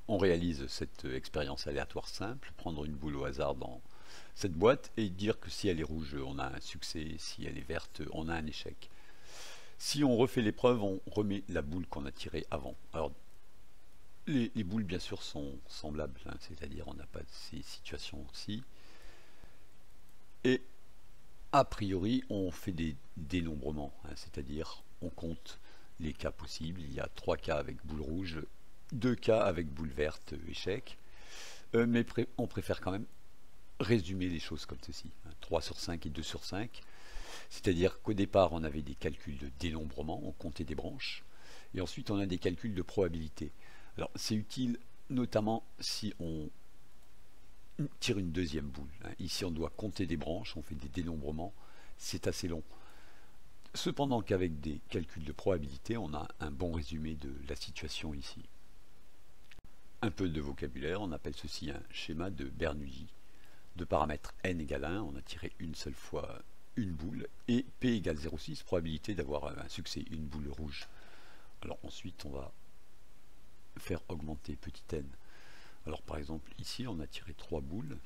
On réalise cette expérience aléatoire simple, prendre une boule au hasard dans cette boîte et dire que si elle est rouge, on a un succès, si elle est verte, on a un échec. Si on refait l'épreuve, on remet la boule qu'on a tirée avant. Alors, les boules, bien sûr, sont semblables, hein, c'est-à-dire on n'a pas ces situations-ci. Et a priori, on fait des dénombrements, hein, c'est-à-dire on compte les cas possibles. Il y a 3 cas avec boule rouge, 2 cas avec boule verte, échec. Mais on préfère quand même résumer les choses comme ceci, hein, 3 sur 5 et 2 sur 5. C'est-à-dire qu'au départ, on avait des calculs de dénombrement, on comptait des branches, et ensuite on a des calculs de probabilité. Alors c'est utile notamment si on tire une deuxième boule, hein. Ici on doit compter des branches, on fait des dénombrements, c'est assez long. Cependant qu'avec des calculs de probabilité, on a un bon résumé de la situation ici. Un peu de vocabulaire, on appelle ceci un schéma de Bernoulli. De paramètres n égale 1, on a tiré une seule fois une boule, et p égale 0,6, probabilité d'avoir un succès, une boule rouge. Alors ensuite on va faire augmenter petit n. Alors par exemple ici on a tiré 3 boules,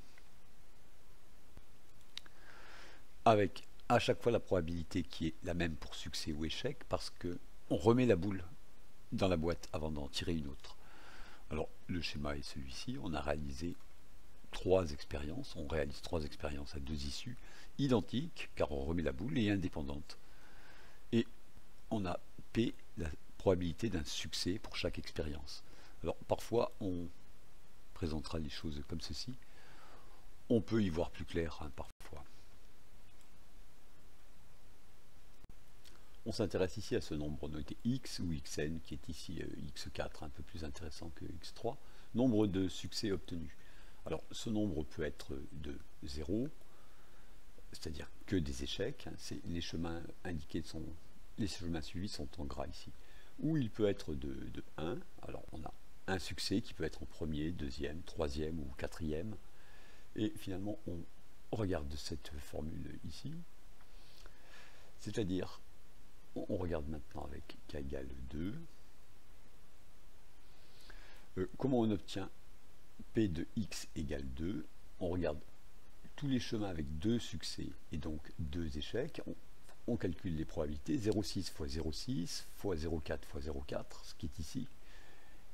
avec à chaque fois la probabilité qui est la même pour succès ou échec, parce que on remet la boule dans la boîte avant d'en tirer une autre. Alors le schéma est celui-ci, on a réalisé 3 expériences, on réalise 3 expériences à 2 issues identiques, car on remet la boule, et indépendantes. Et on a P, la probabilité d'un succès pour chaque expérience. Alors parfois on présentera les choses comme ceci, on peut y voir plus clair, hein, parfois. On s'intéresse ici à ce nombre noté x ou xn, qui est ici x4, un peu plus intéressant que x3, nombre de succès obtenus. Alors ce nombre peut être de 0, c'est-à-dire que des échecs, hein, les chemins indiqués les chemins suivis sont en gras ici. Ou il peut être de 1, alors on a un succès qui peut être en premier, deuxième, troisième ou quatrième. Et finalement on regarde cette formule ici, c'est-à-dire on regarde maintenant avec k égale 2. Comment on obtient P de x égale 2? On regarde tous les chemins avec 2 succès et donc 2 échecs. On calcule les probabilités, 0,6 fois 0,6 fois 0,4 fois 0,4, ce qui est ici,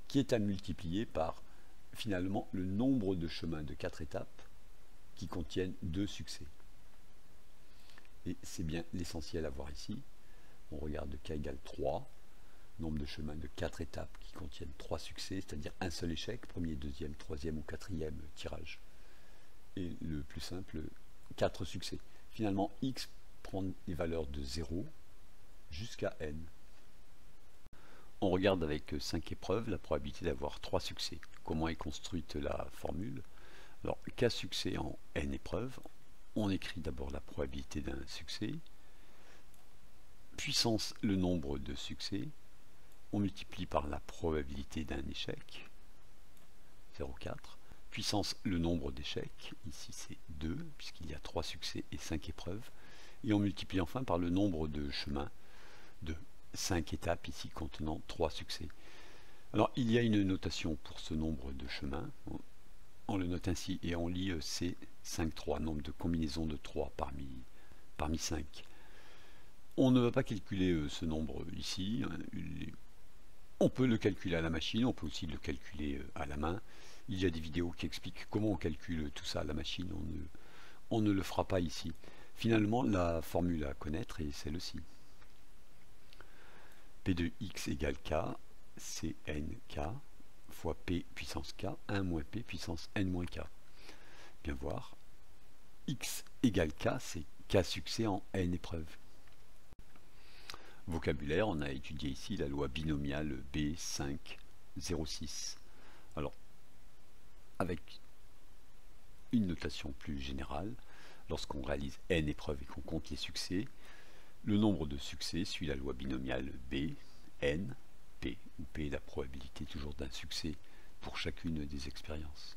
qui est à multiplier par finalement le nombre de chemins de 4 étapes qui contiennent 2 succès. Et c'est bien l'essentiel à voir ici. On regarde k égale 3, nombre de chemins de 4 étapes qui contiennent 3 succès, c'est-à-dire un seul échec, premier, deuxième, troisième ou quatrième tirage. Et le plus simple, 4 succès. Finalement, x prend les valeurs de 0 jusqu'à n. On regarde avec 5 épreuves la probabilité d'avoir 3 succès. Comment est construite la formule? Alors, k succès en n épreuves, on écrit d'abord la probabilité d'un succès, puissance le nombre de succès, on multiplie par la probabilité d'un échec, 0,4, puissance le nombre d'échecs, ici c'est 2, puisqu'il y a 3 succès et 5 épreuves, et on multiplie enfin par le nombre de chemins de 5 étapes, ici contenant 3 succès. Alors il y a une notation pour ce nombre de chemins, on le note ainsi, et on lit C5,3, nombre de combinaisons de 3 parmi 5. On ne va pas calculer ce nombre ici, on peut le calculer à la machine, on peut aussi le calculer à la main. Il y a des vidéos qui expliquent comment on calcule tout ça à la machine, on ne le fera pas ici. Finalement, la formule à connaître est celle-ci. P de x égale k, c'est nk, fois p puissance k, 1 moins p puissance n moins k. Bien voir, x égale k, c'est k succès en n épreuves. Vocabulaire, on a étudié ici la loi binomiale B5,06. Alors, avec une notation plus générale, lorsqu'on réalise n épreuves et qu'on compte les succès, le nombre de succès suit la loi binomiale B, n, p, où p est la probabilité toujours d'un succès pour chacune des expériences.